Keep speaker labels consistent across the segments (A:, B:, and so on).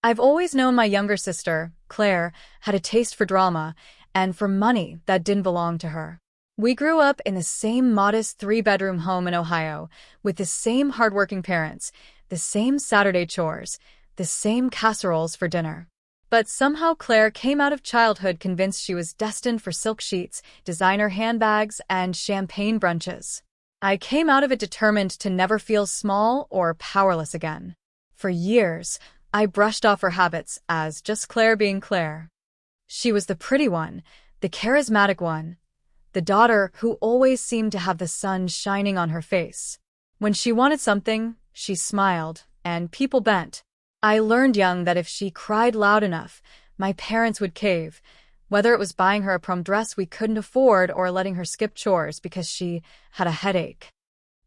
A: I've always known my younger sister, Claire, had a taste for drama and for money that didn't belong to her. We grew up in the same modest three-bedroom home in Ohio, with the same hardworking parents, the same Saturday chores, the same casseroles for dinner. But somehow Claire came out of childhood convinced she was destined for silk sheets, designer handbags, and champagne brunches. I came out of it determined to never feel small or powerless again. For years, I brushed off her habits as just Claire being Claire. She was the pretty one, the charismatic one, the daughter who always seemed to have the sun shining on her face. When she wanted something, she smiled, and people bent. I learned young that if she cried loud enough, my parents would cave, whether it was buying her a prom dress we couldn't afford or letting her skip chores because she had a headache.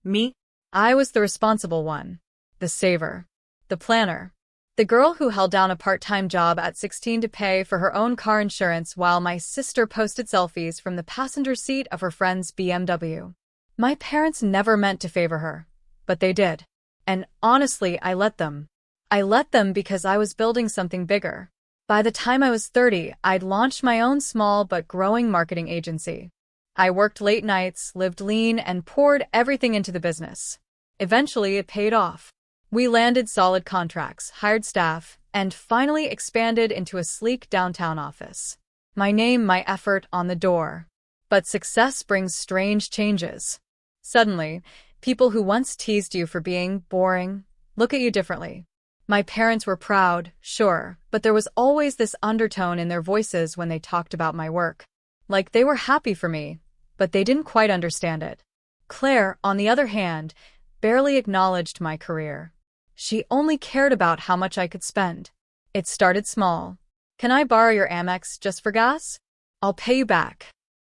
A: Me? I was the responsible one, the saver, the planner. The girl who held down a part-time job at 16 to pay for her own car insurance while my sister posted selfies from the passenger seat of her friend's BMW. My parents never meant to favor her, but they did. And honestly, I let them. I let them because I was building something bigger. By the time I was 30, I'd launched my own small but growing marketing agency. I worked late nights, lived lean, and poured everything into the business. Eventually, it paid off. We landed solid contracts, hired staff, and finally expanded into a sleek downtown office. My name, my effort on the door. But success brings strange changes. Suddenly, people who once teased you for being boring look at you differently. My parents were proud, sure, but there was always this undertone in their voices when they talked about my work. Like they were happy for me, but they didn't quite understand it. Claire, on the other hand, barely acknowledged my career. She only cared about how much I could spend. It started small. Can I borrow your Amex just for gas? I'll pay you back.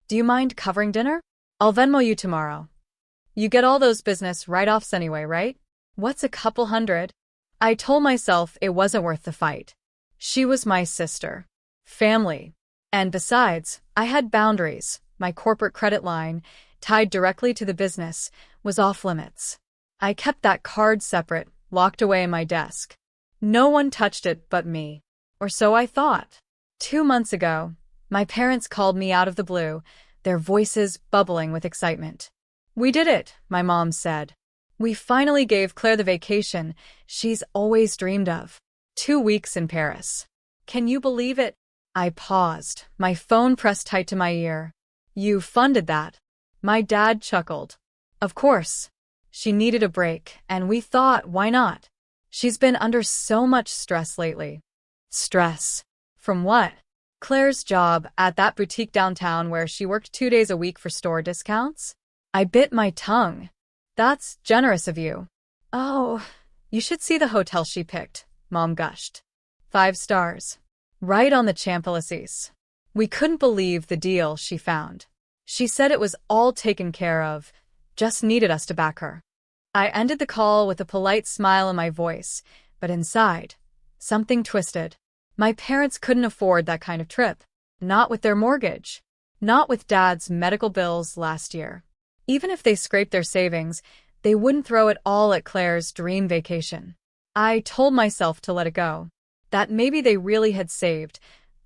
A: Do you mind covering dinner? I'll Venmo you tomorrow. You get all those business write-offs anyway, right? What's a couple hundred? I told myself it wasn't worth the fight. She was my sister. Family. And besides, I had boundaries. My corporate credit line, tied directly to the business, was off limits. I kept that card separate, locked away in my desk. No one touched it but me. Or so I thought. 2 months ago, my parents called me out of the blue, their voices bubbling with excitement. We did it, my mom said. We finally gave Claire the vacation she's always dreamed of. 2 weeks in Paris. Can you believe it? I paused, my phone pressed tight to my ear. You funded that? My dad chuckled. Of course. She needed a break, and we thought, why not? She's been under so much stress lately. Stress. From what? Claire's job at that boutique downtown where she worked 2 days a week for store discounts? I bit my tongue. That's generous of you. Oh, you should see the hotel she picked, Mom gushed. 5 stars. Right on the Champs-Élysées. We couldn't believe the deal she found. She said it was all taken care of, just needed us to back her. I ended the call with a polite smile in my voice, but inside, something twisted. My parents couldn't afford that kind of trip. Not with their mortgage. Not with Dad's medical bills last year. Even if they scraped their savings, they wouldn't throw it all at Claire's dream vacation. I told myself to let it go. That maybe they really had saved.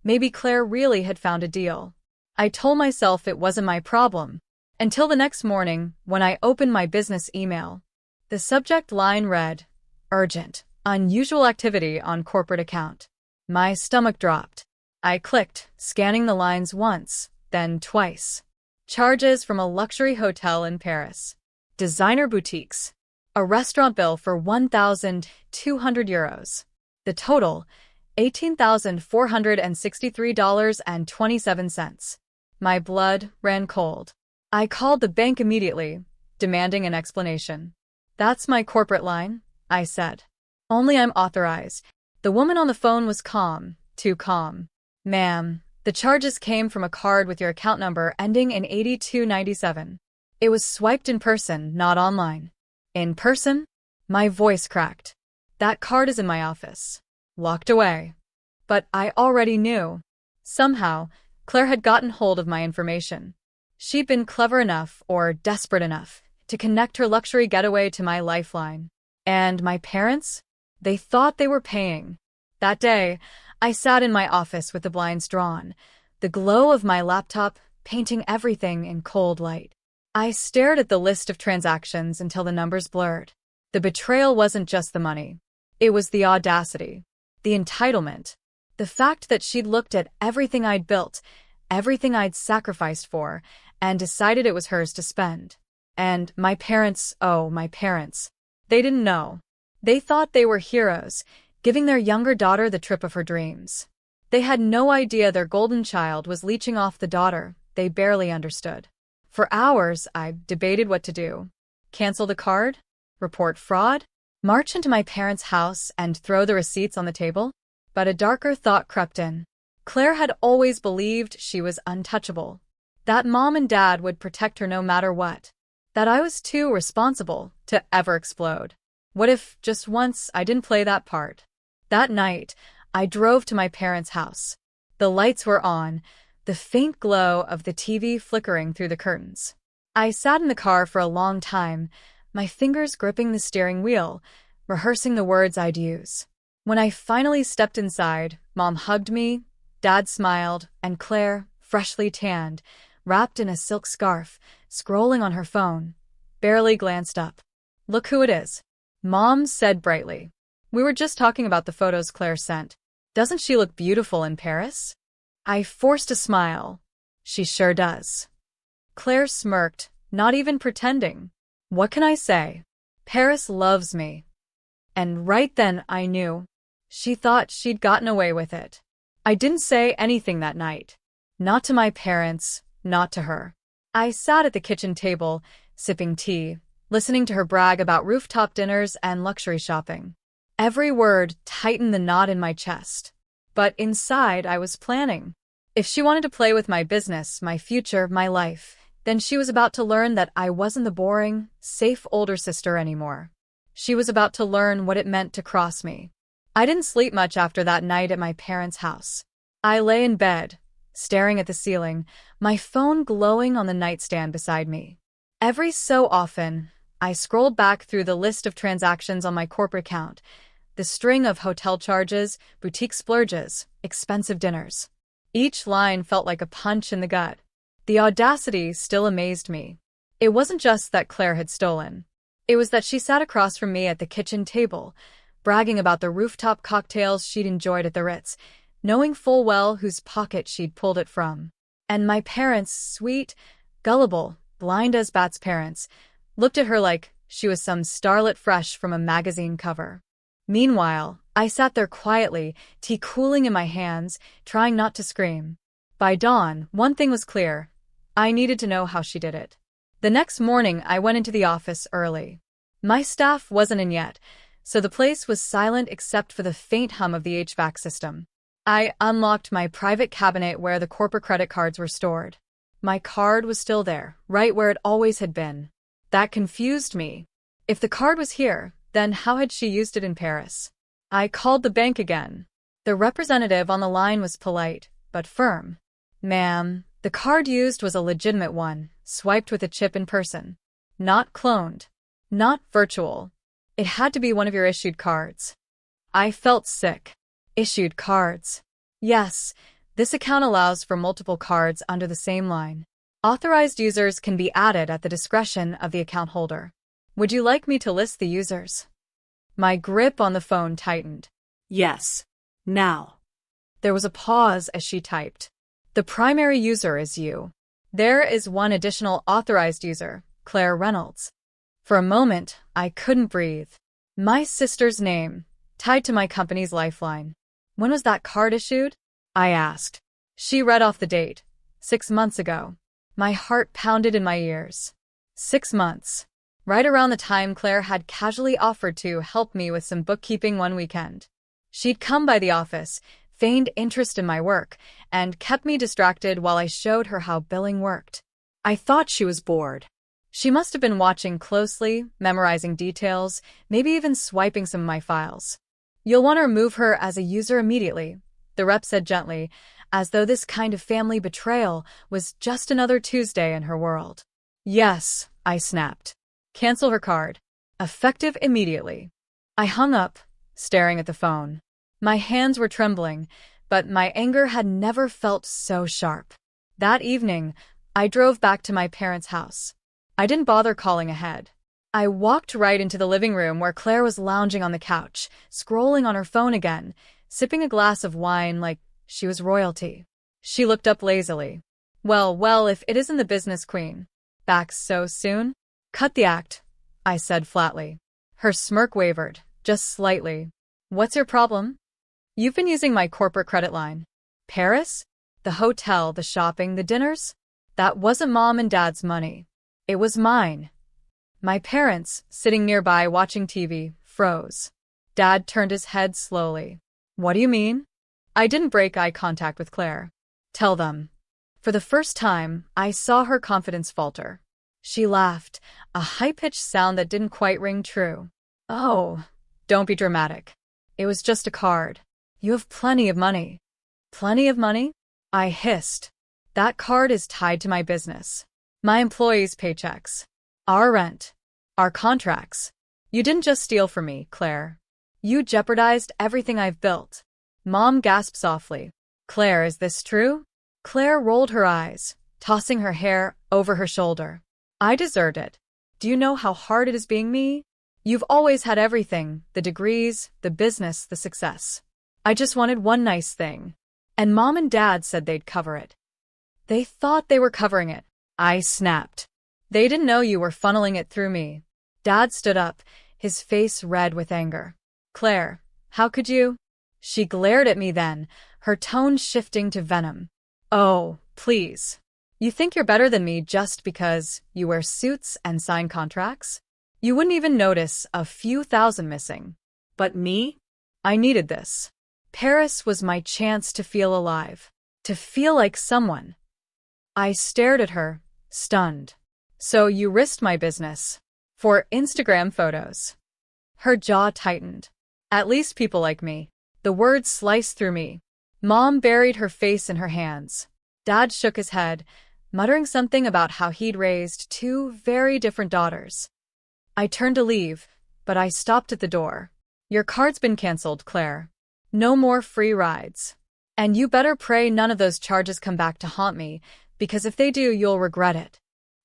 A: Maybe Claire really had found a deal. I told myself it wasn't my problem. Until the next morning, when I opened my business email. The subject line read, Urgent, unusual activity on corporate account. My stomach dropped. I clicked, scanning the lines once, then twice. Charges from a luxury hotel in Paris. Designer boutiques. A restaurant bill for 1,200 euros. The total, $18,463.27. My blood ran cold. I called the bank immediately, demanding an explanation. That's my corporate line, I said. Only I'm authorized. The woman on the phone was calm, too calm. Ma'am, the charges came from a card with your account number ending in 8297. It was swiped in person, not online. In person? My voice cracked. That card is in my office. Locked away. But I already knew. Somehow, Claire had gotten hold of my information. She'd been clever enough, or desperate enough, to connect her luxury getaway to my lifeline. And my parents? They thought they were paying. That day, I sat in my office with the blinds drawn, the glow of my laptop painting everything in cold light. I stared at the list of transactions until the numbers blurred. The betrayal wasn't just the money. It was the audacity, the entitlement, the fact that she'd looked at everything I'd built, everything I'd sacrificed for, and decided it was hers to spend. And my parents, oh, my parents, they didn't know. They thought they were heroes, giving their younger daughter the trip of her dreams. They had no idea their golden child was leeching off the daughter they barely understood. For hours, I debated what to do. Cancel the card? Report fraud? March into my parents' house and throw the receipts on the table? But a darker thought crept in. Claire had always believed she was untouchable. That mom and dad would protect her no matter what. That I was too responsible to ever explode. What if, just once, I didn't play that part? That night, I drove to my parents' house. The lights were on, the faint glow of the TV flickering through the curtains. I sat in the car for a long time, my fingers gripping the steering wheel, rehearsing the words I'd use. When I finally stepped inside, Mom hugged me, Dad smiled, and Claire, freshly tanned, wrapped in a silk scarf, scrolling on her phone, barely glanced up. "Look who it is," Mom said brightly. "We were just talking about the photos Claire sent. Doesn't she look beautiful in Paris?" I forced a smile. "She sure does." Claire smirked, not even pretending. What can I say? Paris loves me. And right then I knew. She thought she'd gotten away with it. I didn't say anything that night. Not to my parents, not to her. I sat at the kitchen table, sipping tea, listening to her brag about rooftop dinners and luxury shopping. Every word tightened the knot in my chest. But inside I was planning. If she wanted to play with my business, my future, my life, then she was about to learn that I wasn't the boring, safe older sister anymore. She was about to learn what it meant to cross me. I didn't sleep much after that night at my parents' house. I lay in bed, staring at the ceiling, my phone glowing on the nightstand beside me. Every so often, I scrolled back through the list of transactions on my corporate account, the string of hotel charges, boutique splurges, expensive dinners. Each line felt like a punch in the gut. The audacity still amazed me. It wasn't just that Claire had stolen. It was that she sat across from me at the kitchen table, bragging about the rooftop cocktails she'd enjoyed at the Ritz, knowing full well whose pocket she'd pulled it from. And my parents, sweet, gullible, blind as bats parents, looked at her like she was some starlet fresh from a magazine cover. Meanwhile, I sat there quietly, tea cooling in my hands, trying not to scream. By dawn, one thing was clear. I needed to know how she did it. The next morning, I went into the office early. My staff wasn't in yet, so the place was silent except for the faint hum of the HVAC system. I unlocked my private cabinet where the corporate credit cards were stored. My card was still there, right where it always had been. That confused me. If the card was here, then how had she used it in Paris? I called the bank again. The representative on the line was polite, but firm. "Ma'am, the card used was a legitimate one, swiped with a chip in person. Not cloned. Not virtual. It had to be one of your issued cards." I felt sick. Issued cards. Yes, this account allows for multiple cards under the same line. Authorized users can be added at the discretion of the account holder. Would you like me to list the users? My grip on the phone tightened. "Yes. Now." There was a pause as she typed. "The primary user is you. There is one additional authorized user, Claire Reynolds." For a moment, I couldn't breathe. My sister's name, tied to my company's lifeline. "When was that card issued?" I asked. She read off the date. 6 months ago. My heart pounded in my ears. 6 months. Right around the time Claire had casually offered to help me with some bookkeeping one weekend. She'd come by the office, feigned interest in my work, and kept me distracted while I showed her how billing worked. I thought she was bored. She must have been watching closely, memorizing details, maybe even swiping some of my files. "You'll want to remove her as a user immediately," the rep said gently, as though this kind of family betrayal was just another Tuesday in her world. "Yes," I snapped. "Cancel her card. Effective immediately." I hung up, staring at the phone. My hands were trembling, but my anger had never felt so sharp. That evening, I drove back to my parents' house. I didn't bother calling ahead. I walked right into the living room where Claire was lounging on the couch, scrolling on her phone again, sipping a glass of wine like she was royalty. She looked up lazily. Well, if it isn't the business queen. Back so soon? Cut the act, I said flatly. Her smirk wavered, just slightly. What's your problem? You've been using my corporate credit line. Paris? The hotel, the shopping, the dinners? That wasn't Mom and Dad's money. It was mine. My parents, sitting nearby watching TV, froze. Dad turned his head slowly. What do you mean? I didn't break eye contact with Claire. Tell them. For the first time, I saw her confidence falter. She laughed, a high-pitched sound that didn't quite ring true. Oh, don't be dramatic. It was just a card. You have plenty of money. Plenty of money? I hissed. That card is tied to my business. My employees' paychecks. Our rent. Our contracts. You didn't just steal from me, Claire. You jeopardized everything I've built. Mom gasped softly. Claire, is this true? Claire rolled her eyes, tossing her hair over her shoulder. I deserved it. Do you know how hard it is being me? You've always had everything, the degrees, the business, the success. I just wanted one nice thing. And Mom and Dad said they'd cover it. They thought they were covering it. I snapped. They didn't know you were funneling it through me. Dad stood up, his face red with anger. Claire, how could you? She glared at me then, her tone shifting to venom. Oh, please. You think you're better than me just because you wear suits and sign contracts? You wouldn't even notice a few thousand missing. But me? I needed this. Paris was my chance to feel alive, to feel like someone. I stared at her, stunned. So you risked my business for Instagram photos. Her jaw tightened. At least people like me. The words sliced through me. Mom buried her face in her hands. Dad shook his head, muttering something about how he'd raised two very different daughters. I turned to leave, but I stopped at the door. Your card's been canceled, Claire. No more free rides. And you better pray none of those charges come back to haunt me, because if they do, you'll regret it.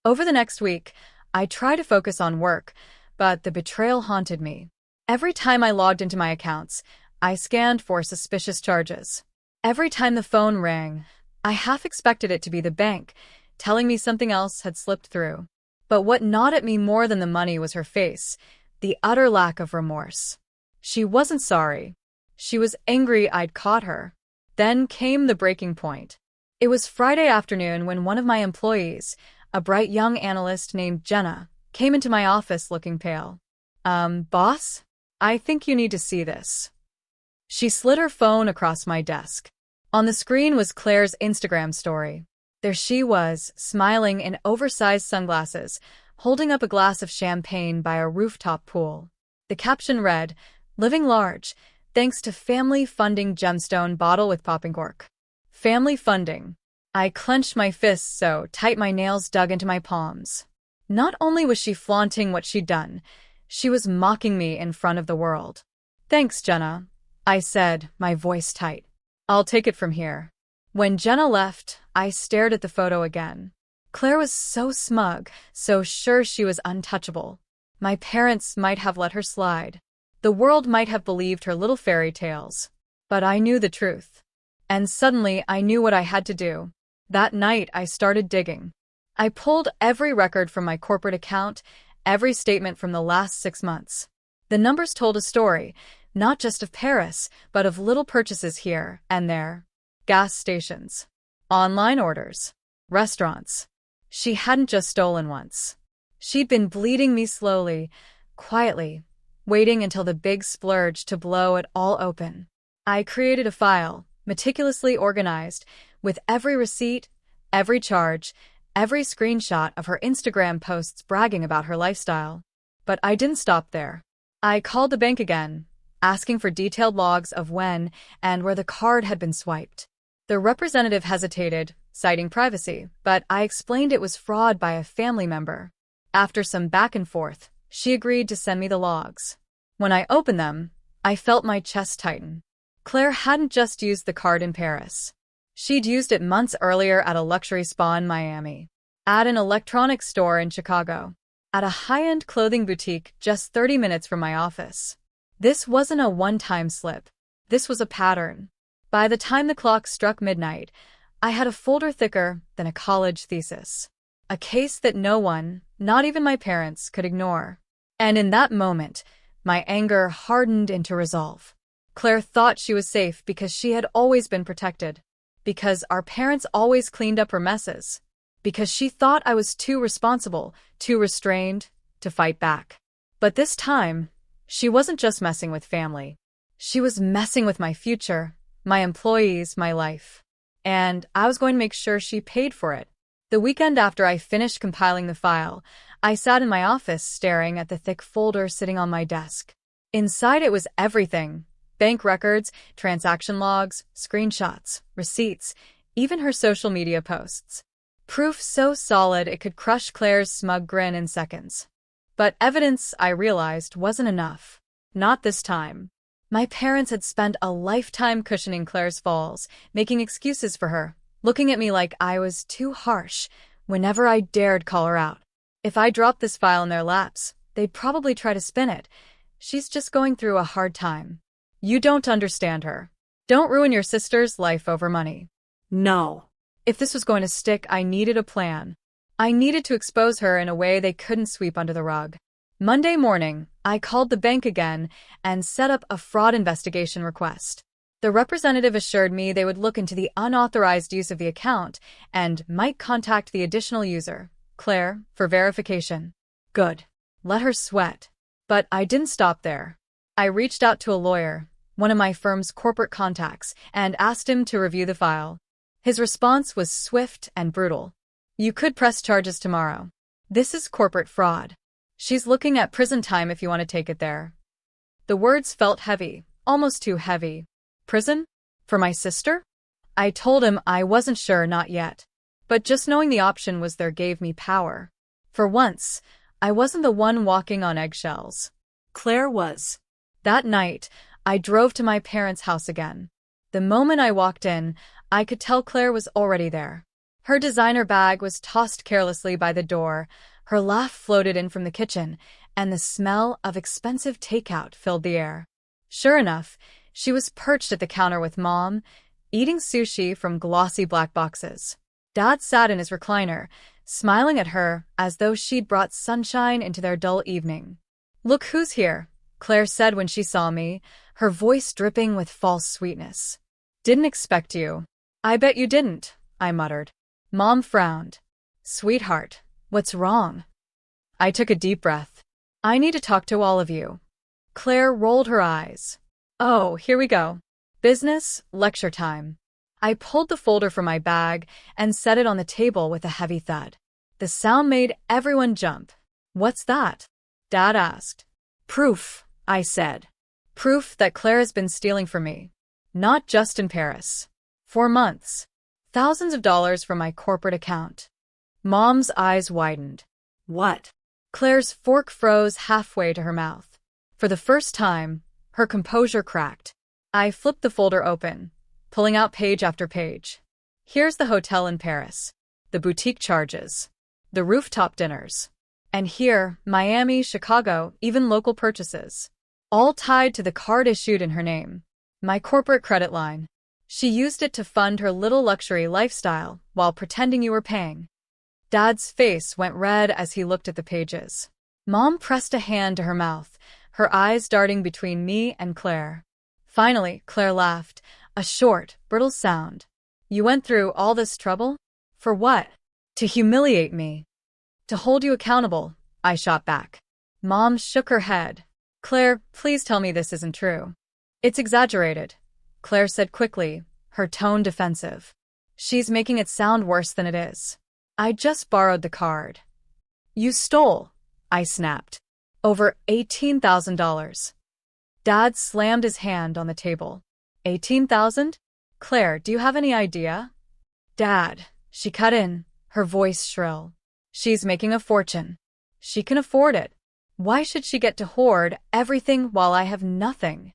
A: Over the next week, I tried to focus on work, but the betrayal haunted me. Every time I logged into my accounts, I scanned for suspicious charges. Every time the phone rang, I half expected it to be the bank, telling me something else had slipped through. But what gnawed at me more than the money was her face, the utter lack of remorse. She wasn't sorry. She was angry I'd caught her. Then came the breaking point. It was Friday afternoon when one of my employees, a bright young analyst named Jenna, came into my office looking pale. Boss? I think you need to see this. She slid her phone across my desk. On the screen was Claire's Instagram story. There she was, smiling in oversized sunglasses, holding up a glass of champagne by a rooftop pool. The caption read, "Living large, thanks to family funding gemstone bottle with popping cork." Family funding. I clenched my fists so tight my nails dug into my palms. Not only was she flaunting what she'd done, she was mocking me in front of the world. Thanks, Jenna, I said, my voice tight. I'll take it from here. When Jenna left, I stared at the photo again. Claire was so smug, so sure she was untouchable. My parents might have let her slide. The world might have believed her little fairy tales. But I knew the truth. And suddenly I knew what I had to do. That night I started digging. I pulled every record from my corporate account, every statement from the last 6 months. The numbers told a story, not just of Paris, but of little purchases here and there. Gas stations, online orders, restaurants. She hadn't just stolen once. She'd been bleeding me slowly, quietly, waiting until the big splurge to blow it all open. I created a file, meticulously organized, with every receipt, every charge, every screenshot of her Instagram posts bragging about her lifestyle. But I didn't stop there. I called the bank again, asking for detailed logs of when and where the card had been swiped. The representative hesitated, citing privacy, but I explained it was fraud by a family member. After some back and forth, she agreed to send me the logs. When I opened them, I felt my chest tighten. Claire hadn't just used the card in Paris. She'd used it months earlier at a luxury spa in Miami, at an electronics store in Chicago, at a high-end clothing boutique just 30 minutes from my office. This wasn't a one-time slip. This was a pattern. By the time the clock struck midnight, I had a folder thicker than a college thesis. A case that no one, not even my parents, could ignore. And in that moment, my anger hardened into resolve. Claire thought she was safe because she had always been protected. Because our parents always cleaned up her messes. Because she thought I was too responsible, too restrained, to fight back. But this time, she wasn't just messing with family. She was messing with my future, my employees, my life. And I was going to make sure she paid for it. The weekend after I finished compiling the file, I sat in my office staring at the thick folder sitting on my desk. Inside it was everything. Bank records, transaction logs, screenshots, receipts, even her social media posts. Proof so solid it could crush Claire's smug grin in seconds. But evidence, I realized, wasn't enough. Not this time. My parents had spent a lifetime cushioning Claire's falls, making excuses for her, looking at me like I was too harsh whenever I dared call her out. If I dropped this file in their laps, they'd probably try to spin it. She's just going through a hard time. You don't understand her. Don't ruin your sister's life over money. No. If this was going to stick, I needed a plan. I needed to expose her in a way they couldn't sweep under the rug. Monday morning, I called the bank again and set up a fraud investigation request. The representative assured me they would look into the unauthorized use of the account and might contact the additional user, Claire, for verification. Good. Let her sweat. But I didn't stop there. I reached out to a lawyer, one of my firm's corporate contacts, and asked him to review the file. His response was swift and brutal. You could press charges tomorrow. This is corporate fraud. She's looking at prison time if you want to take it there. The words felt heavy, almost too heavy. Prison? For my sister? I told him I wasn't sure, not yet. But just knowing the option was there gave me power. For once, I wasn't the one walking on eggshells. Claire was. That night, I drove to my parents' house again. The moment I walked in, I could tell Claire was already there. Her designer bag was tossed carelessly by the door, her laugh floated in from the kitchen, and the smell of expensive takeout filled the air. Sure enough, she was perched at the counter with Mom, eating sushi from glossy black boxes. Dad sat in his recliner, smiling at her as though she'd brought sunshine into their dull evening. Look who's here, Claire said when she saw me, her voice dripping with false sweetness. Didn't expect you. I bet you didn't, I muttered. Mom frowned. Sweetheart, what's wrong? I took a deep breath. I need to talk to all of you. Claire rolled her eyes. Oh, here we go. Business, lecture time. I pulled the folder from my bag and set it on the table with a heavy thud. The sound made everyone jump. What's that? Dad asked. Proof, I said. Proof that Claire has been stealing from me. Not just in Paris. For months. Thousands of dollars from my corporate account. Mom's eyes widened. What? Claire's fork froze halfway to her mouth. For the first time, her composure cracked. I flipped the folder open, pulling out page after page. Here's the hotel in Paris, the boutique charges, the rooftop dinners. And here, Miami, Chicago, even local purchases. All tied to the card issued in her name. My corporate credit line. She used it to fund her little luxury lifestyle while pretending you were paying. Dad's face went red as he looked at the pages. Mom pressed a hand to her mouth, her eyes darting between me and Claire. Finally, Claire laughed, a short, brittle sound. You went through all this trouble? For what? To humiliate me. To hold you accountable, I shot back. Mom shook her head. Claire, please tell me this isn't true. It's exaggerated, Claire said quickly, her tone defensive. She's making it sound worse than it is. I just borrowed the card. You stole, I snapped. Over $18,000. Dad slammed his hand on the table. 18,000? Claire, do you have any idea? Dad, she cut in, her voice shrill. She's making a fortune. She can afford it. Why should she get to hoard everything while I have nothing?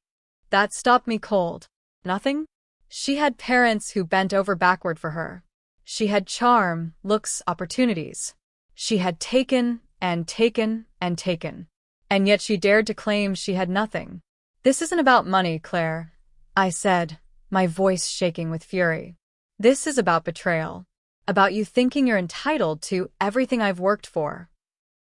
A: That stopped me cold. Nothing? She had parents who bent over backward for her. She had charm, looks, opportunities. She had taken and taken and taken. And yet she dared to claim she had nothing. This isn't about money, Claire, I said, my voice shaking with fury. This is about betrayal. About you thinking you're entitled to everything I've worked for.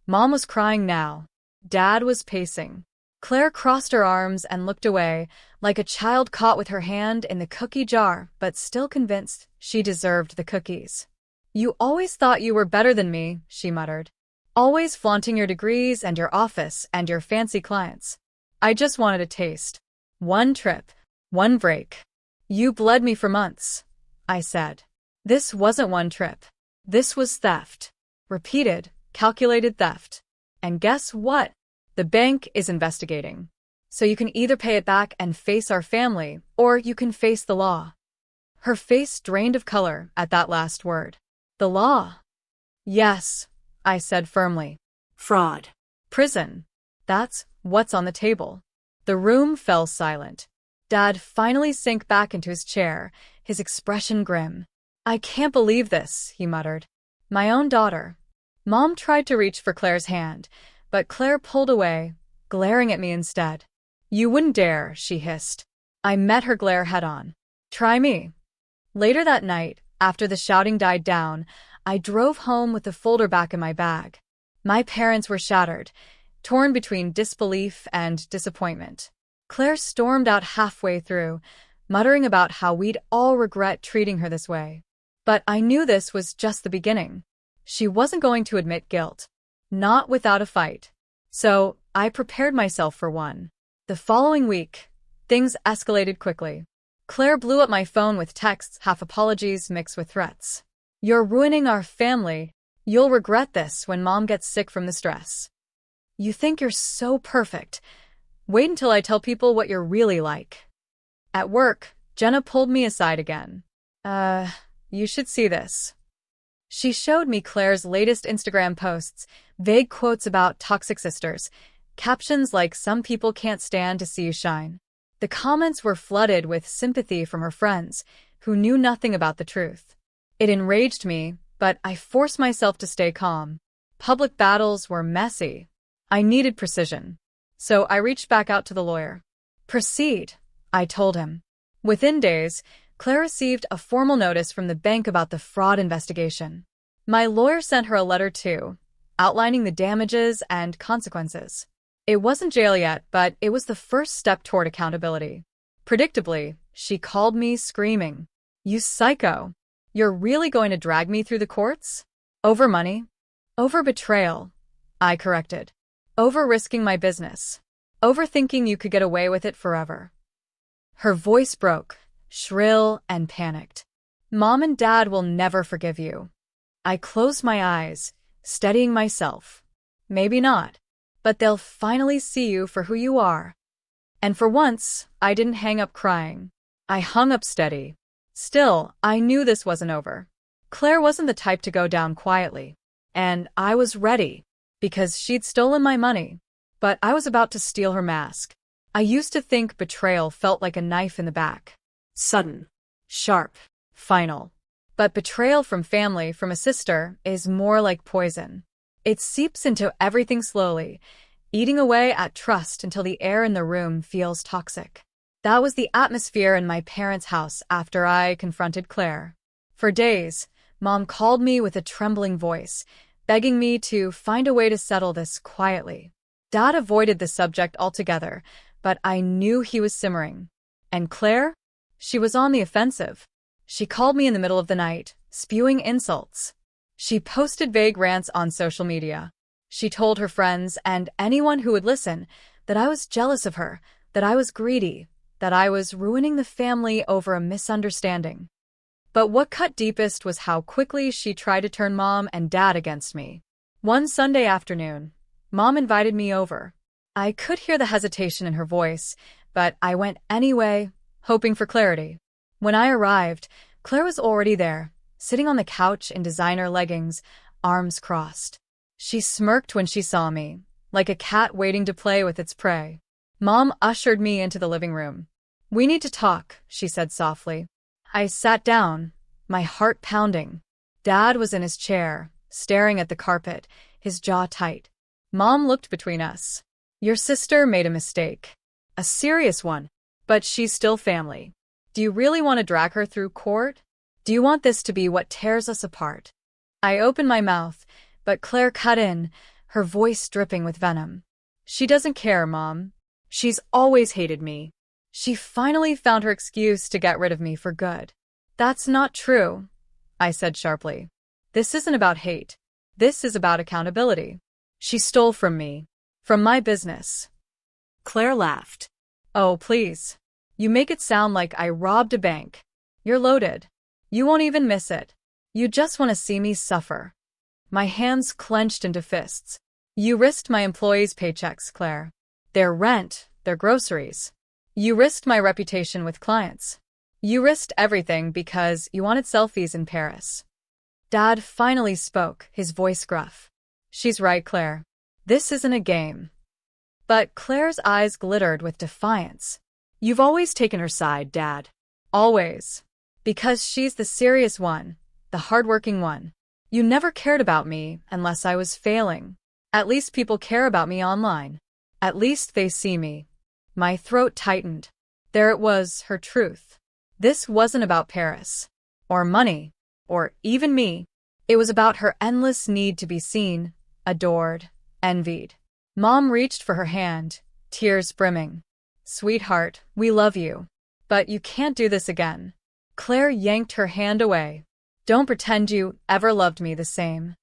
A: Mom was crying now. Dad was pacing. Claire crossed her arms and looked away, like a child caught with her hand in the cookie jar, but still convinced she deserved the cookies. You always thought you were better than me, she muttered. Always flaunting your degrees and your office and your fancy clients. I just wanted a taste. One trip. One break. You bled me for months, I said. This wasn't one trip. This was theft. Repeated, calculated theft. And guess what? The bank is investigating. So you can either pay it back and face our family, or you can face the law. Her face drained of color at that last word. The law. Yes, I said firmly. Fraud. Prison. That's what's on the table. The room fell silent. Dad finally sank back into his chair, his expression grim. I can't believe this, he muttered. My own daughter. Mom tried to reach for Claire's hand, but Claire pulled away, glaring at me instead. You wouldn't dare, she hissed. I met her glare head-on. Try me. Later that night, after the shouting died down, I drove home with the folder back in my bag. My parents were shattered, torn between disbelief and disappointment. Claire stormed out halfway through, muttering about how we'd all regret treating her this way. But I knew this was just the beginning. She wasn't going to admit guilt. Not without a fight. So, I prepared myself for one. The following week, things escalated quickly. Claire blew up my phone with texts, half apologies mixed with threats. You're ruining our family. You'll regret this when Mom gets sick from the stress. You think you're so perfect. Wait until I tell people what you're really like. At work, Jenna pulled me aside again. You should see this. She showed me Claire's latest Instagram posts, vague quotes about toxic sisters, captions like some people can't stand to see you shine. The comments were flooded with sympathy from her friends, who knew nothing about the truth. It enraged me, but I forced myself to stay calm. Public battles were messy. I needed precision. So I reached back out to the lawyer. Proceed, I told him. Within days, Claire received a formal notice from the bank about the fraud investigation. My lawyer sent her a letter too, outlining the damages and consequences. It wasn't jail yet, but it was the first step toward accountability. Predictably, she called me screaming. You psycho! You're really going to drag me through the courts? Over money? Over betrayal, I corrected. Over risking my business. Over thinking you could get away with it forever. Her voice broke, shrill and panicked. Mom and Dad will never forgive you. I closed my eyes, steadying myself. Maybe not, but they'll finally see you for who you are. And for once, I didn't hang up crying. I hung up steady. Still, I knew this wasn't over. Claire wasn't the type to go down quietly. And I was ready, because she'd stolen my money. But I was about to steal her mask. I used to think betrayal felt like a knife in the back. Sudden. Sharp. Final. But betrayal from family, from a sister, is more like poison. It seeps into everything slowly, eating away at trust until the air in the room feels toxic. That was the atmosphere in my parents' house after I confronted Claire. For days, Mom called me with a trembling voice, begging me to find a way to settle this quietly. Dad avoided the subject altogether, but I knew he was simmering. And Claire? She was on the offensive. She called me in the middle of the night, spewing insults. She posted vague rants on social media. She told her friends and anyone who would listen that I was jealous of her, that I was greedy, that I was ruining the family over a misunderstanding. But what cut deepest was how quickly she tried to turn Mom and Dad against me. One Sunday afternoon, Mom invited me over. I could hear the hesitation in her voice, but I went anyway, hoping for clarity. When I arrived, Claire was already there, sitting on the couch in designer leggings, arms crossed. She smirked when she saw me, like a cat waiting to play with its prey. Mom ushered me into the living room. We need to talk, she said softly. I sat down, my heart pounding. Dad was in his chair, staring at the carpet, his jaw tight. Mom looked between us. Your sister made a mistake. A serious one. But she's still family. Do you really want to drag her through court? Do you want this to be what tears us apart? I opened my mouth, but Claire cut in, her voice dripping with venom. She doesn't care, Mom. She's always hated me. She finally found her excuse to get rid of me for good. That's not true, I said sharply. This isn't about hate. This is about accountability. She stole from me. From my business. Claire laughed. Oh, please. You make it sound like I robbed a bank. You're loaded. You won't even miss it. You just want to see me suffer. My hands clenched into fists. You risked my employees' paychecks, Claire. Their rent, their groceries. You risked my reputation with clients. You risked everything because you wanted selfies in Paris. Dad finally spoke, his voice gruff. She's right, Claire. This isn't a game. But Claire's eyes glittered with defiance. You've always taken her side, Dad. Always. Because she's the serious one, the hardworking one. You never cared about me unless I was failing. At least people care about me online. At least they see me. My throat tightened. There it was, her truth. This wasn't about Paris. Or money. Or even me. It was about her endless need to be seen, adored, envied. Mom reached for her hand, tears brimming. Sweetheart, we love you. But you can't do this again. Claire yanked her hand away. Don't pretend you ever loved me the same.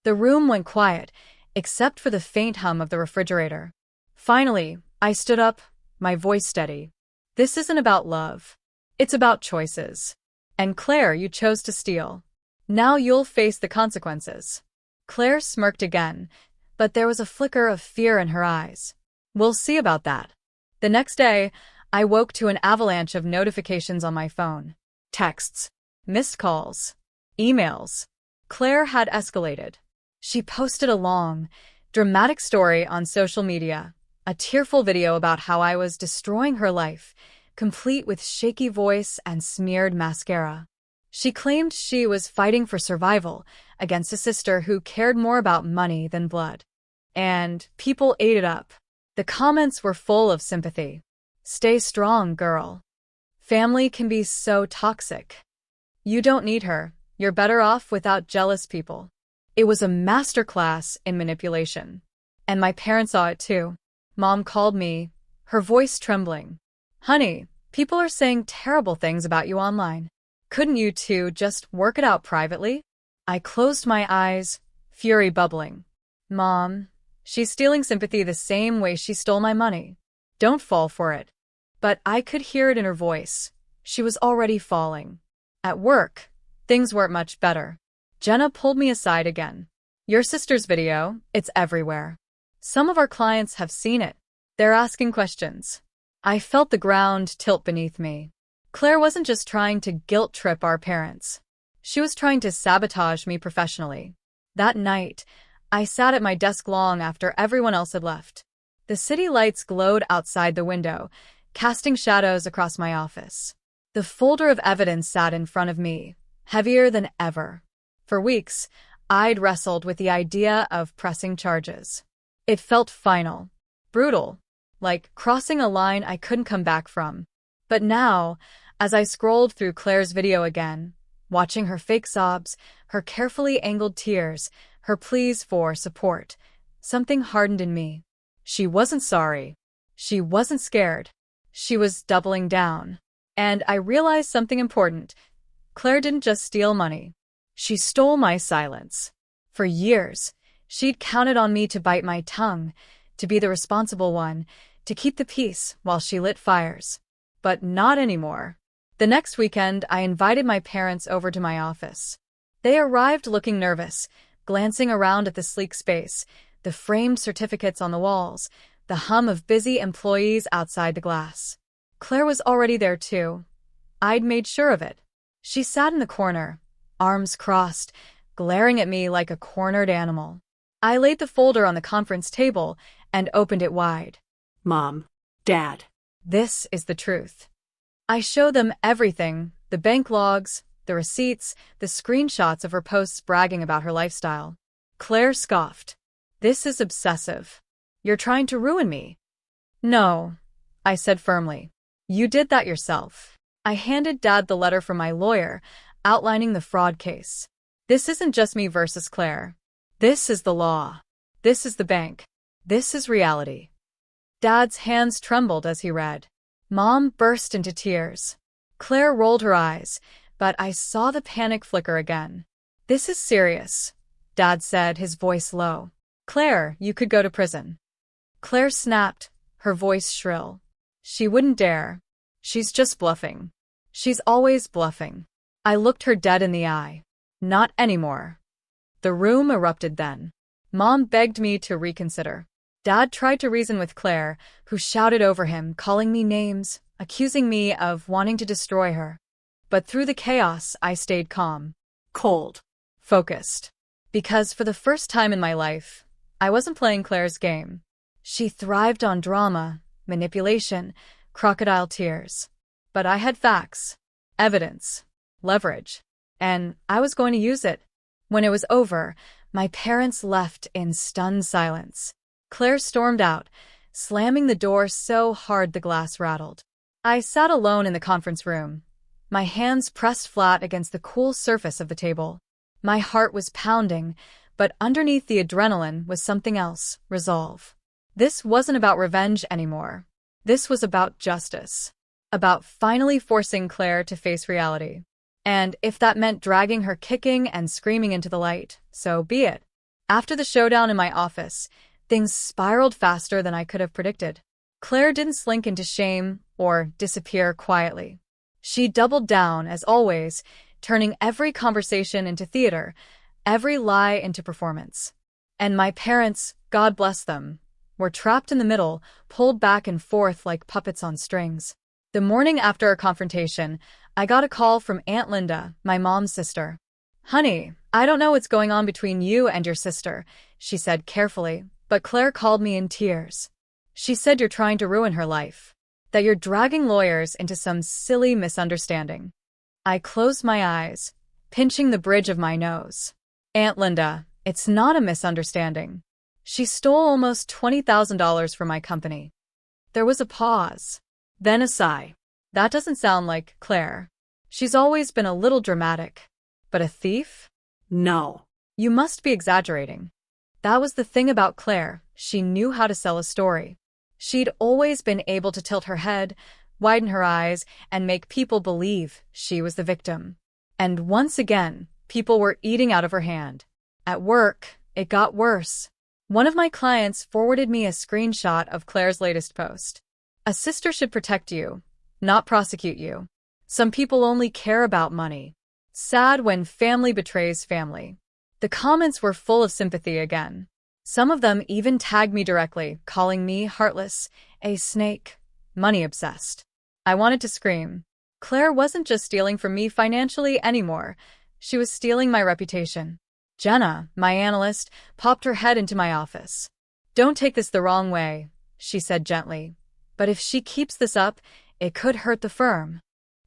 A: The room went quiet, except for the faint hum of the refrigerator. Finally, I stood up, my voice steady. This isn't about love. It's about choices. And Claire, you chose to steal. Now you'll face the consequences. Claire smirked again, but there was a flicker of fear in her eyes. We'll see about that. The next day, I woke to an avalanche of notifications on my phone. Texts, missed calls, emails. Claire had escalated. She posted a long, dramatic story on social media, a tearful video about how I was destroying her life, complete with shaky voice and smeared mascara. She claimed she was fighting for survival against a sister who cared more about money than blood. And people ate it up. The comments were full of sympathy. Stay strong, girl. Family can be so toxic. You don't need her. You're better off without jealous people. It was a masterclass in manipulation. And my parents saw it too. Mom called me, her voice trembling. Honey, people are saying terrible things about you online. Couldn't you two just work it out privately? I closed my eyes, fury bubbling. Mom, she's stealing sympathy the same way she stole my money. Don't fall for it. But I could hear it in her voice. She was already falling. At work, things weren't much better. Jenna pulled me aside again. Your sister's video, it's everywhere. Some of our clients have seen it. They're asking questions. I felt the ground tilt beneath me. Claire wasn't just trying to guilt-trip our parents. She was trying to sabotage me professionally. That night, I sat at my desk long after everyone else had left. The city lights glowed outside the window, casting shadows across my office. The folder of evidence sat in front of me, heavier than ever. For weeks, I'd wrestled with the idea of pressing charges. It felt final, brutal, like crossing a line I couldn't come back from. But now, as I scrolled through Claire's video again, watching her fake sobs, her carefully angled tears, her pleas for support, something hardened in me. She wasn't sorry. She wasn't scared. She was doubling down. And I realized something important. Claire didn't just steal money. She stole my silence. For years, she'd counted on me to bite my tongue, to be the responsible one, to keep the peace while she lit fires. But not anymore. The next weekend, I invited my parents over to my office. They arrived looking nervous, glancing around at the sleek space, the framed certificates on the walls, the hum of busy employees outside the glass. Claire was already there too. I'd made sure of it. She sat in the corner, arms crossed, glaring at me like a cornered animal. I laid the folder on the conference table and opened it wide.
B: Mom, Dad.
A: This is the truth. I show them everything, the bank logs, the receipts, the screenshots of her posts bragging about her lifestyle. Claire scoffed. This is obsessive. You're trying to ruin me. No, I said firmly. You did that yourself. I handed Dad the letter from my lawyer, outlining the fraud case. This isn't just me versus Claire. This is the law. This is the bank. This is reality. Dad's hands trembled as he read. Mom burst into tears. Claire rolled her eyes, but I saw the panic flicker again. This is serious, Dad said, his voice low. Claire, you could go to prison. Claire snapped, her voice shrill. She wouldn't dare. She's just bluffing. She's always bluffing. I looked her dead in the eye. Not anymore. The room erupted then. Mom begged me to reconsider. Dad tried to reason with Claire, who shouted over him, calling me names, accusing me of wanting to destroy her. But through the chaos, I stayed calm, cold, focused. Because for the first time in my life, I wasn't playing Claire's game. She thrived on drama, manipulation, crocodile tears. But I had facts, evidence, leverage, and I was going to use it. When it was over, my parents left in stunned silence. Claire stormed out, slamming the door so hard the glass rattled. I sat alone in the conference room, my hands pressed flat against the cool surface of the table. My heart was pounding, but underneath the adrenaline was something else, resolve. This wasn't about revenge anymore. This was about justice. About finally forcing Claire to face reality. And if that meant dragging her kicking and screaming into the light, so be it. After the showdown in my office, things spiraled faster than I could have predicted. Claire didn't slink into shame or disappear quietly. She doubled down, as always, turning every conversation into theater, every lie into performance. And my parents, God bless them, were trapped in the middle, pulled back and forth like puppets on strings. The morning after our confrontation, I got a call from Aunt Linda, my mom's sister. Honey, I don't know what's going on between you and your sister, she said carefully, but Claire called me in tears. She said you're trying to ruin her life, that you're dragging lawyers into some silly misunderstanding. I closed my eyes, pinching the bridge of my nose. Aunt Linda, it's not a misunderstanding. She stole almost $20,000 from my company. There was a pause, then a sigh. That doesn't sound like Claire. She's always been a little dramatic. But a thief? No. You must be exaggerating. That was the thing about Claire. She knew how to sell a story. She'd always been able to tilt her head, widen her eyes, and make people believe she was the victim. And once again, people were eating out of her hand. At work, it got worse. One of my clients forwarded me a screenshot of Claire's latest post. A sister should protect you, not prosecute you. Some people only care about money. Sad when family betrays family. The comments were full of sympathy again. Some of them even tagged me directly, calling me heartless, a snake, money-obsessed. I wanted to scream. Claire wasn't just stealing from me financially anymore. She was stealing my reputation. Jenna, my analyst, popped her head into my office. Don't take this the wrong way, she said gently. But if she keeps this up, it could hurt the firm.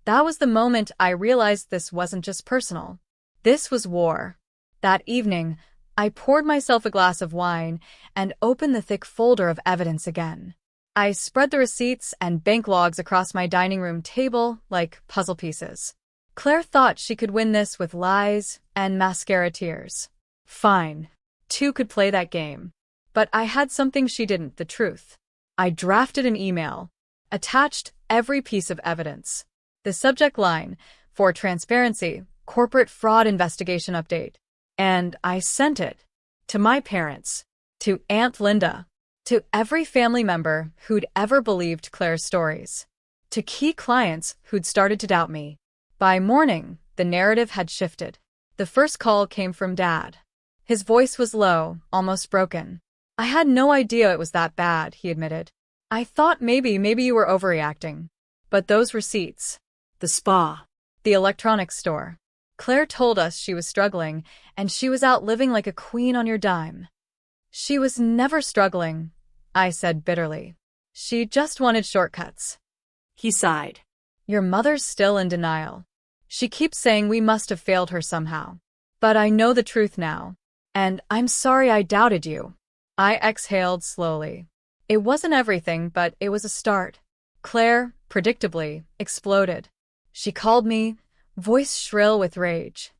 A: That was the moment I realized this wasn't just personal. This was war. That evening, I poured myself a glass of wine and opened the thick folder of evidence again. I spread the receipts and bank logs across my dining room table like puzzle pieces. Claire thought she could win this with lies and mascara tears. Fine. Two could play that game. But I had something she didn't, the truth. I drafted an email, attached every piece of evidence. The subject line, for transparency, corporate fraud investigation update. And I sent it to my parents, to Aunt Linda, to every family member who'd ever believed Claire's stories, to key clients who'd started to doubt me. By morning, the narrative had shifted. The first call came from Dad. His voice was low, almost broken. I had no idea it was that bad, he admitted. I thought maybe you were overreacting. But those receipts, the spa, the electronics store. Claire told us she was struggling, and she was out living like a queen on your dime. She was never struggling, I said bitterly. She just wanted shortcuts. He sighed. Your mother's still in denial. She keeps saying we must have failed her somehow. But I know the truth now. And I'm sorry I doubted you. I exhaled slowly. It wasn't everything, but it was a start. Claire, predictably, exploded. She called me, voice shrill with rage.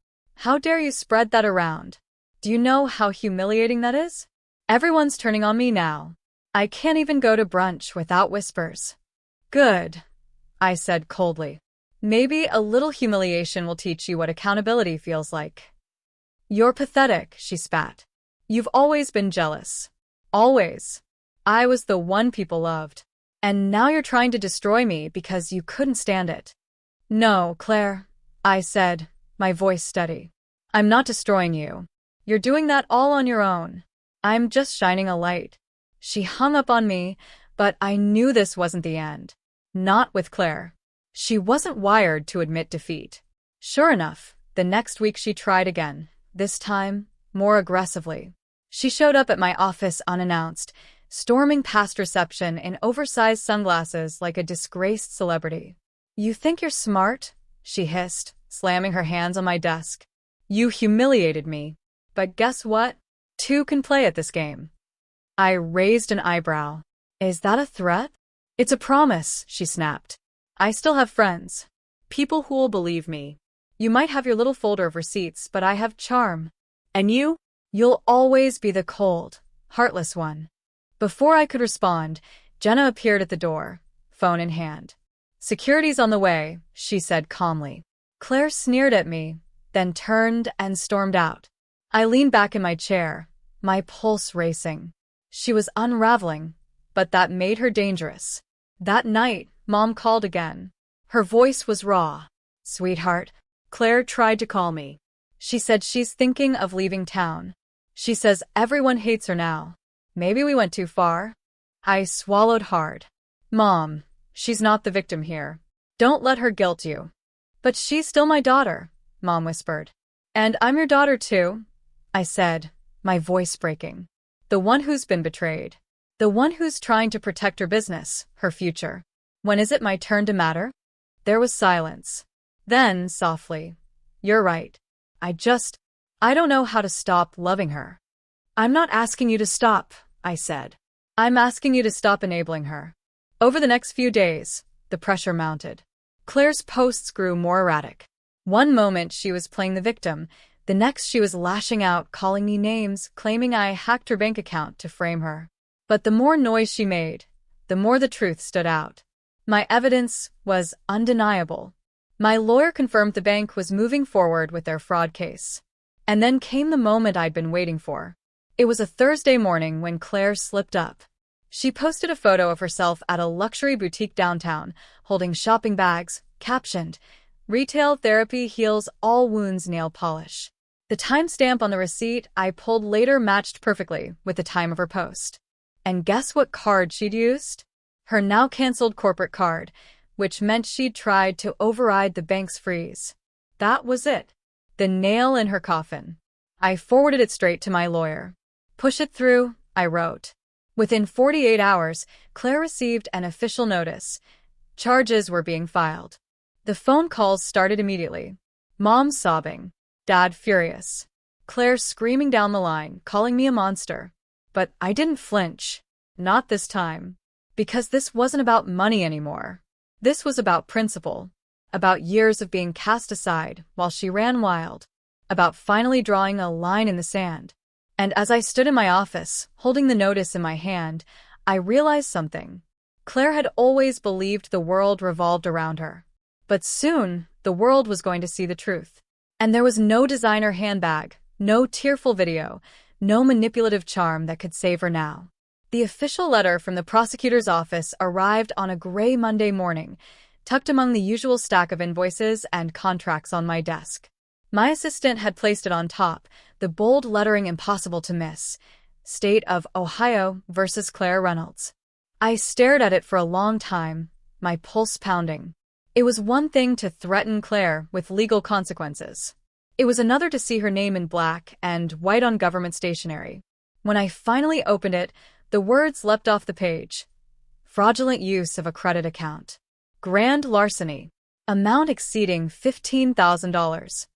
A: How dare you spread that around? Do you know how humiliating that is? Everyone's turning on me now. I can't even go to brunch without whispers. Good, I said coldly. Maybe a little humiliation will teach you what accountability feels like. You're pathetic, she spat. You've always been jealous. Always. I was the one people loved. And now you're trying to destroy me because you couldn't stand it. No, Claire, I said, my voice steady. I'm not destroying you. You're doing that all on your own. I'm just shining a light. She hung up on me, but I knew this wasn't the end. Not with Claire. She wasn't wired to admit defeat. Sure enough, the next week she tried again, this time, more aggressively. She showed up at my office unannounced, storming past reception in oversized sunglasses like a disgraced celebrity. You think you're smart? She hissed, slamming her hands on my desk. You humiliated me. But guess what? Two can play at this game. I raised an eyebrow. Is that a threat? It's a promise, she snapped. I still have friends. People who'll believe me. You might have your little folder of receipts, but I have charm. And you? You'll always be the cold, heartless one. Before I could respond, Jenna appeared at the door, phone in hand. Security's on the way, she said calmly. Claire sneered at me, then turned and stormed out. I leaned back in my chair, my pulse racing. She was unraveling, but that made her dangerous. That night, Mom called again. Her voice was raw. Sweetheart, Claire tried to call me. She said she's thinking of leaving town. She says everyone hates her now. Maybe we went too far. I swallowed hard. Mom, she's not the victim here. Don't let her guilt you. But she's still my daughter, Mom whispered. And I'm your daughter too, I said, my voice breaking. The one who's been betrayed. The one who's trying to protect her business, her future. When is it my turn to matter? There was silence. Then, softly, you're right. I don't know how to stop loving her. I'm not asking you to stop, I said. I'm asking you to stop enabling her. Over the next few days, the pressure mounted. Claire's posts grew more erratic. One moment she was playing the victim, the next she was lashing out, calling me names, claiming I hacked her bank account to frame her. But the more noise she made, the more the truth stood out. My evidence was undeniable. My lawyer confirmed the bank was moving forward with their fraud case. And then came the moment I'd been waiting for. It was a Thursday morning when Claire slipped up. She posted a photo of herself at a luxury boutique downtown, holding shopping bags, captioned, "Retail therapy heals all wounds nail polish." The timestamp on the receipt I pulled later matched perfectly with the time of her post. And guess what card she'd used? Her now-canceled corporate card, which meant she'd tried to override the bank's freeze. That was it. The nail in her coffin. I forwarded it straight to my lawyer. Push it through, I wrote. Within 48 hours, Claire received an official notice. Charges were being filed. The phone calls started immediately. Mom sobbing. Dad furious. Claire screaming down the line, calling me a monster. But I didn't flinch. Not this time. Because this wasn't about money anymore. This was about principle. About years of being cast aside while she ran wild. About finally drawing a line in the sand. And as I stood in my office, holding the notice in my hand, I realized something. Claire had always believed the world revolved around her. But soon, the world was going to see the truth. And there was no designer handbag, no tearful video, no manipulative charm that could save her now. The official letter from the prosecutor's office arrived on a gray Monday morning, tucked among the usual stack of invoices and contracts on my desk. My assistant had placed it on top, the bold lettering impossible to miss. State of Ohio versus Claire Reynolds. I stared at it for a long time, my pulse pounding. It was one thing to threaten Claire with legal consequences. It was another to see her name in black and white on government stationery. When I finally opened it, the words leapt off the page. Fraudulent use of a credit account. Grand larceny. amount exceeding $15,000.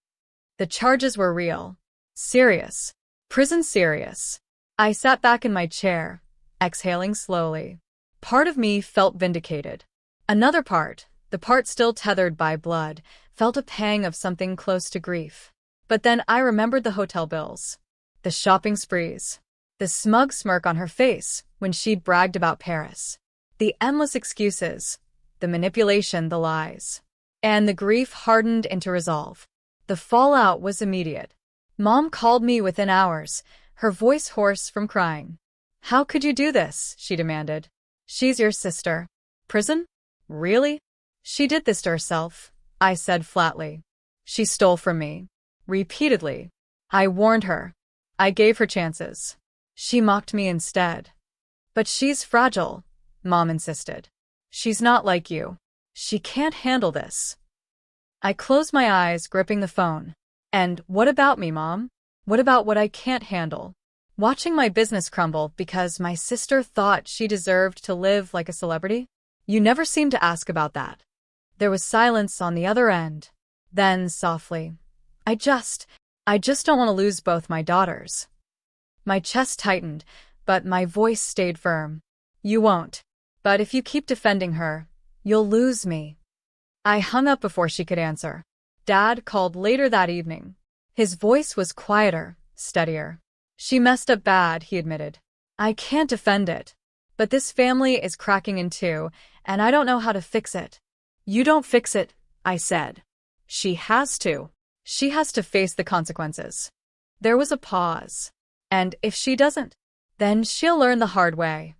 A: The charges were real. Serious. Prison serious. I sat back in my chair, exhaling slowly. Part of me felt vindicated. Another part, the part still tethered by blood, felt a pang of something close to grief. But then I remembered the hotel bills, the shopping sprees, the smug smirk on her face when she'd bragged about Paris, the endless excuses, the manipulation, the lies. And the grief hardened into resolve. The fallout was immediate. Mom called me within hours, her voice hoarse from crying. "How could you do this?" she demanded. "She's your sister." "Prison? Really?" "She did this to herself," I said flatly. "She stole from me. Repeatedly. I warned her. I gave her chances. She mocked me instead." "But she's fragile," Mom insisted. "She's not like you. She can't handle this." I closed my eyes, gripping the phone. "And what about me, Mom? What about what I can't handle? Watching my business crumble because my sister thought she deserved to live like a celebrity? You never seemed to ask about that." There was silence on the other end. Then, softly, I just don't want to lose both my daughters." My chest tightened, but my voice stayed firm. "You won't. But if you keep defending her, you'll lose me." I hung up before she could answer. Dad called later that evening. His voice was quieter, steadier. "She messed up bad," he admitted. "I can't defend it. But this family is cracking in two, and I don't know how to fix it." "You don't fix it," I said. "She has to. She has to face the consequences." There was a pause. "And if she doesn't? Then she'll learn the hard way."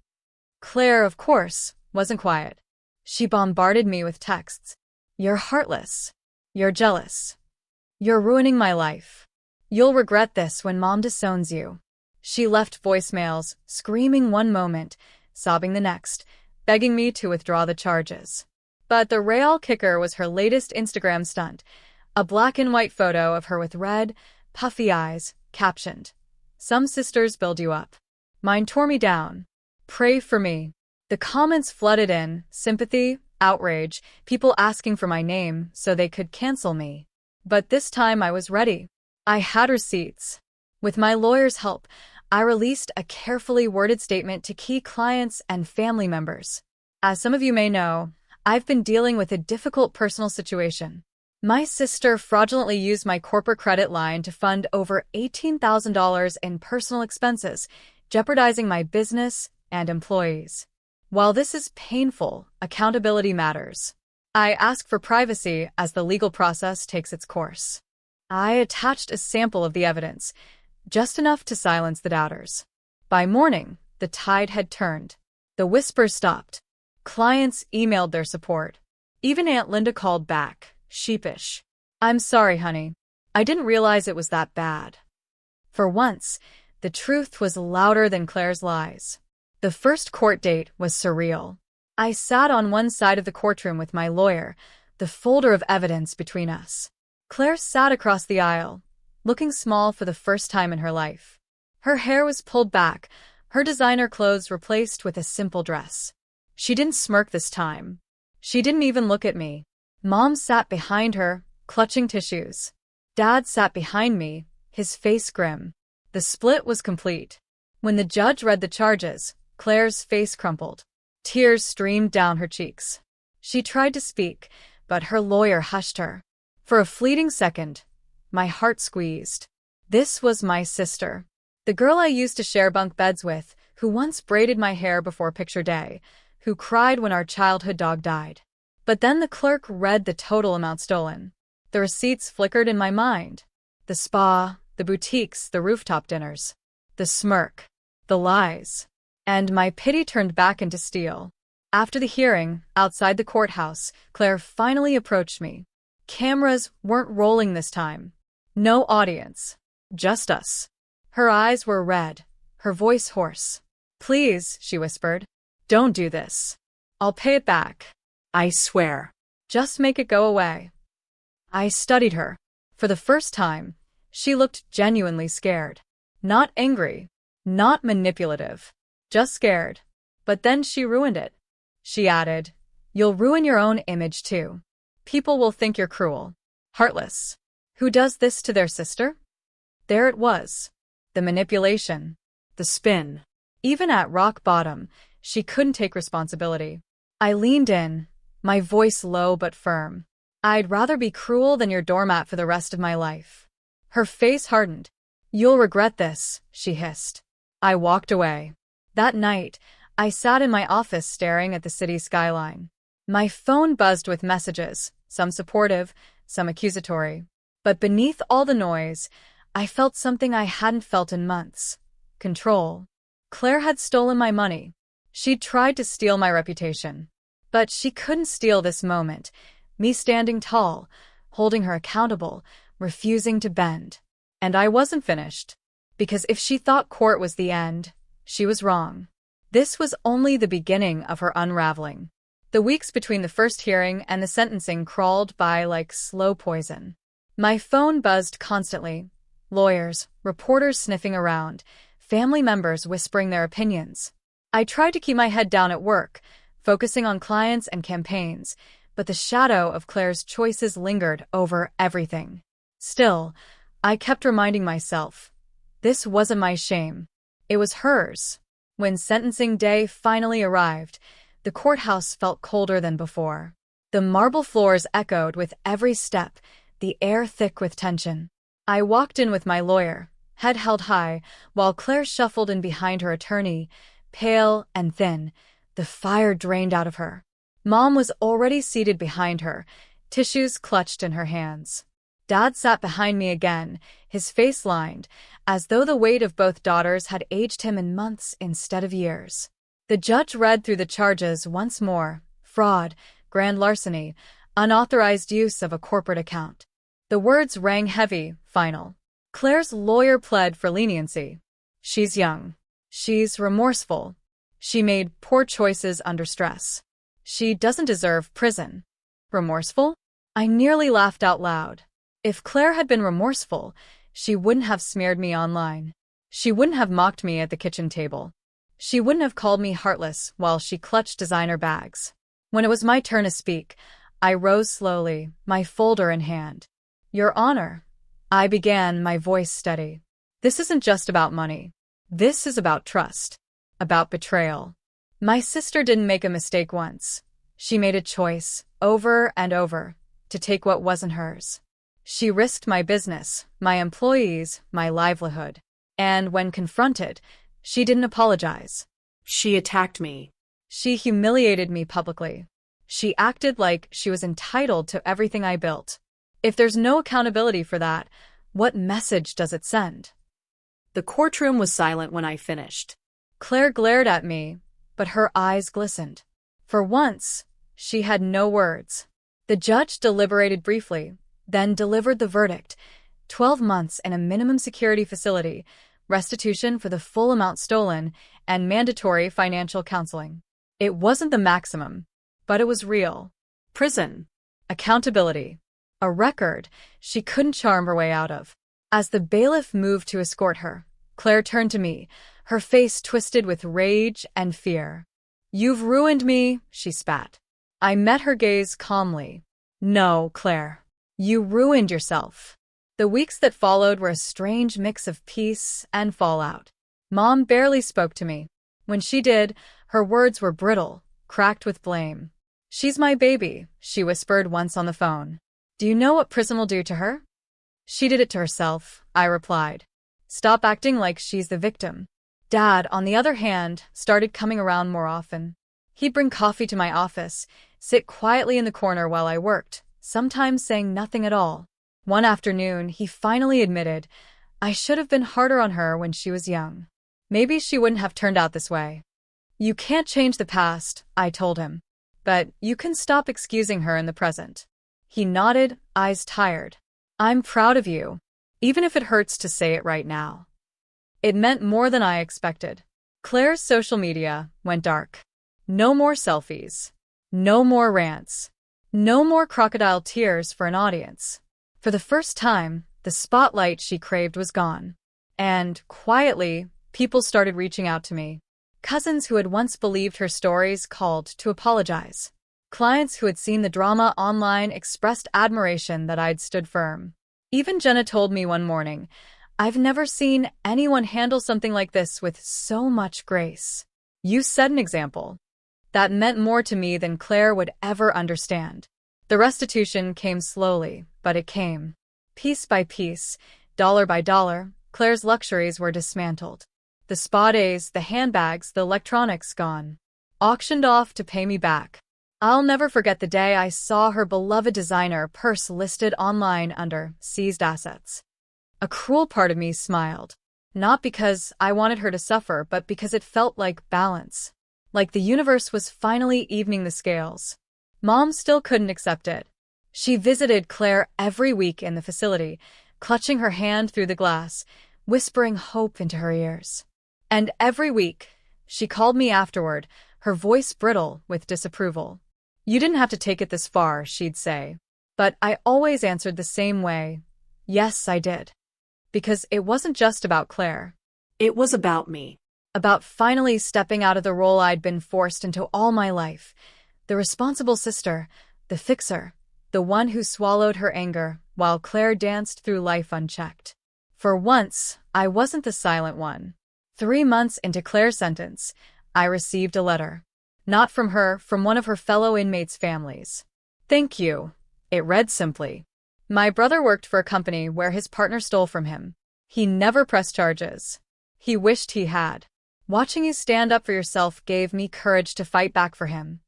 A: Claire, of course, wasn't quiet. She bombarded me with texts. "You're heartless. You're jealous. You're ruining my life. You'll regret this when Mom disowns you." She left voicemails, screaming one moment, sobbing the next, begging me to withdraw the charges. But the real kicker was her latest Instagram stunt, a black and white photo of her with red, puffy eyes, captioned, "Some sisters build you up." Mine tore me down. "Pray for me." The comments flooded in, sympathy, outrage, people asking for my name so they could cancel me. But this time I was ready. I had receipts. With my lawyer's help, I released a carefully worded statement to key clients and family members. As some of you may know, I've been dealing with a difficult personal situation. My sister fraudulently used my corporate credit line to fund over $18,000 in personal expenses, jeopardizing my business and employees. While this is painful, accountability matters. I ask for privacy as the legal process takes its course. I attached a sample of the evidence, just enough to silence the doubters. By morning, the tide had turned. The whispers stopped. Clients emailed their support. Even Aunt Linda called back, sheepish. "I'm sorry, honey. I didn't realize it was that bad." For once, the truth was louder than Claire's lies. The first court date was surreal. I sat on one side of the courtroom with my lawyer, the folder of evidence between us. Claire sat across the aisle, looking small for the first time in her life. Her hair was pulled back, her designer clothes replaced with a simple dress. She didn't smirk this time. She didn't even look at me. Mom sat behind her, clutching tissues. Dad sat behind me, his face grim. The split was complete. When the judge read the charges, Claire's face crumpled. Tears streamed down her cheeks. She tried to speak, but her lawyer hushed her. For a fleeting second, my heart squeezed. This was my sister. The girl I used to share bunk beds with, who once braided my hair before picture day, who cried when our childhood dog died. But then the clerk read the total amount stolen. The receipts flickered in my mind. The spa, the boutiques, the rooftop dinners. The smirk. The lies. And my pity turned back into steel. After the hearing, outside the courthouse, Claire finally approached me. Cameras weren't rolling this time. No audience. Just us. Her eyes were red, her voice hoarse. "Please," she whispered, "don't do this. I'll pay it back. I swear. Just make it go away." I studied her. For the first time, she looked genuinely scared. Not angry. Not manipulative. Just scared. But then she ruined it. She added, "You'll ruin your own image too. People will think you're cruel. Heartless. Who does this to their sister? There it was. The manipulation. The spin. Even at rock bottom, she couldn't take responsibility. I leaned in, my voice low but firm. I'd rather be cruel than your doormat for the rest of my life. Her face hardened. You'll regret this, she hissed. I walked away. That night, I sat in my office staring at the city skyline. My phone buzzed with messages, some supportive, some accusatory. But beneath all the noise, I felt something I hadn't felt in months. Control. Claire had stolen my money. She'd tried to steal my reputation. But she couldn't steal this moment, me standing tall, holding her accountable, refusing to bend. And I wasn't finished. Because if she thought court was the end, she was wrong. This was only the beginning of her unraveling. The weeks between the first hearing and the sentencing crawled by like slow poison. My phone buzzed constantly. Lawyers, reporters sniffing around, family members whispering their opinions. I tried to keep my head down at work, focusing on clients and campaigns, but the shadow of Claire's choices lingered over everything. Still, I kept reminding myself, this wasn't my shame. It was hers. When sentencing day finally arrived, the courthouse felt colder than before. The marble floors echoed with every step, the air thick with tension. I walked in with my lawyer, head held high, while Claire shuffled in behind her attorney, pale and thin, the fire drained out of her. Mom was already seated behind her, tissues clutched in her hands. Dad sat behind me again, his face lined, as though the weight of both daughters had aged him in months instead of years. The judge read through the charges once more: fraud, grand larceny, unauthorized use of a corporate account. The words rang heavy, final. Claire's lawyer pled for leniency. She's young. She's remorseful. She made poor choices under stress. She doesn't deserve prison. Remorseful? I nearly laughed out loud. If Claire had been remorseful, she wouldn't have smeared me online. She wouldn't have mocked me at the kitchen table. She wouldn't have called me heartless while she clutched designer bags. When it was my turn to speak, I rose slowly, my folder in hand. Your Honor, I began, my voice steady. This isn't just about money. This is about trust. About betrayal. My sister didn't make a mistake once. She made a choice, over and over, to take what wasn't hers. She risked my business, my employees, my livelihood. And when confronted, she didn't apologize.
B: She attacked me.
A: She humiliated me publicly. She acted like she was entitled to everything I built. If there's no accountability for that, what message does it send?
B: The courtroom was silent when I finished.
A: Claire glared at me, but her eyes glistened. For once, she had no words. The judge deliberated briefly, then delivered the verdict: 12 months in a minimum security facility, restitution for the full amount stolen, and mandatory financial counseling. It wasn't the maximum, but it was real. Prison. Accountability. A record she couldn't charm her way out of. As the bailiff moved to escort her, Claire turned to me, her face twisted with rage and fear. You've ruined me, she spat. I met her gaze calmly. No, Claire. You ruined yourself. The weeks that followed were a strange mix of peace and fallout. Mom barely spoke to me. When she did, her words were brittle, cracked with blame. She's my baby, she whispered once on the phone. Do you know what prison will do to her? She did it to herself, I replied. Stop acting like she's the victim. Dad, on the other hand, started coming around more often. He'd bring coffee to my office, sit quietly in the corner while I worked, sometimes saying nothing at all. One afternoon, he finally admitted, I should have been harder on her when she was young. Maybe she wouldn't have turned out this way. You can't change the past, I told him. But you can stop excusing her in the present. He nodded, eyes tired. I'm proud of you, even if it hurts to say it right now. It meant more than I expected. Claire's social media went dark. No more selfies. No more rants. No more crocodile tears for an audience. For the first time, the spotlight she craved was gone. And, quietly, people started reaching out to me. Cousins who had once believed her stories called to apologize. Clients who had seen the drama online expressed admiration that I'd stood firm. Even Jenna told me one morning, "I've never seen anyone handle something like this with so much grace. You set an example." That meant more to me than Claire would ever understand. The restitution came slowly, but it came. Piece by piece, dollar by dollar, Claire's luxuries were dismantled. The spa days, the handbags, the electronics gone. Auctioned off to pay me back. I'll never forget the day I saw her beloved designer purse listed online under seized assets. A cruel part of me smiled. Not because I wanted her to suffer, but because it felt like balance. Like the universe was finally evening the scales. Mom still couldn't accept it. She visited Claire every week in the facility, clutching her hand through the glass, whispering hope into her ears. And every week, she called me afterward, her voice brittle with disapproval. "You didn't have to take it this far," she'd say. But I always answered the same way. Yes, I did. Because it wasn't just about Claire.
B: It was about me.
A: About finally stepping out of the role I'd been forced into all my life. The responsible sister, the fixer, the one who swallowed her anger while Claire danced through life unchecked. For once, I wasn't the silent one. 3 months into Claire's sentence, I received a letter. Not from her, from one of her fellow inmates' families. "Thank you," it read simply. My brother worked for a company where his partner stole from him. He never pressed charges. He wished he had. Watching you stand up for yourself gave me courage to fight back for him.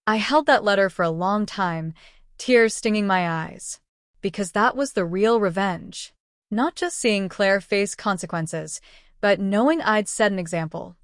A: I held that letter for a long time, tears stinging my eyes. Because that was the real revenge. Not just seeing Claire face consequences, but knowing I'd set an example.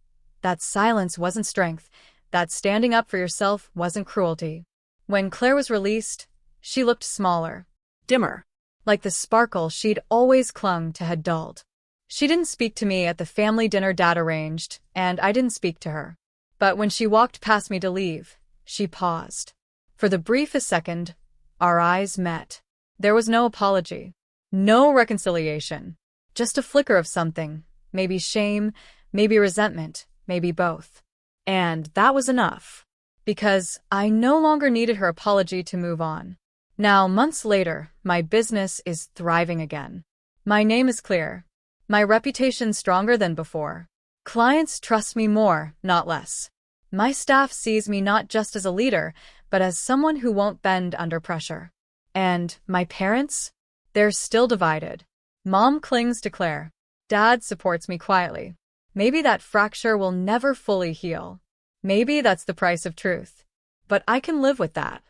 A: That silence wasn't strength. That standing up for yourself wasn't cruelty. When Claire was released, she looked smaller.
B: Dimmer.
A: Like the sparkle she'd always clung to had dulled. She didn't speak to me at the family dinner Dad arranged, and I didn't speak to her. But when she walked past me to leave, she paused. For the briefest second, our eyes met. There was no apology. No reconciliation. Just a flicker of something. Maybe shame, maybe resentment, maybe both. And that was enough. Because I no longer needed her apology to move on. Now, months later, my business is thriving again. My name is clear. My reputation stronger than before. Clients trust me more, not less. My staff sees me not just as a leader, but as someone who won't bend under pressure. And my parents? They're still divided. Mom clings to Claire. Dad supports me quietly. Maybe that fracture will never fully heal. Maybe that's the price of truth. But I can live with that.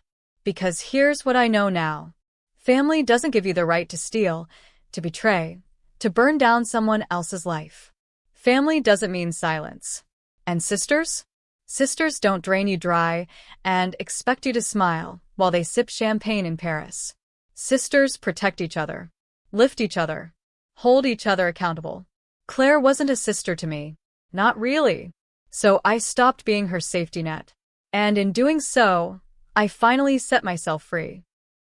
A: Because here's what I know now. Family doesn't give you the right to steal, to betray, to burn down someone else's life. Family doesn't mean silence. And sisters? Sisters don't drain you dry and expect you to smile while they sip champagne in Paris. Sisters protect each other, lift each other, hold each other accountable. Claire wasn't a sister to me. Not really. So I stopped being her safety net. And in doing so, I finally set myself free.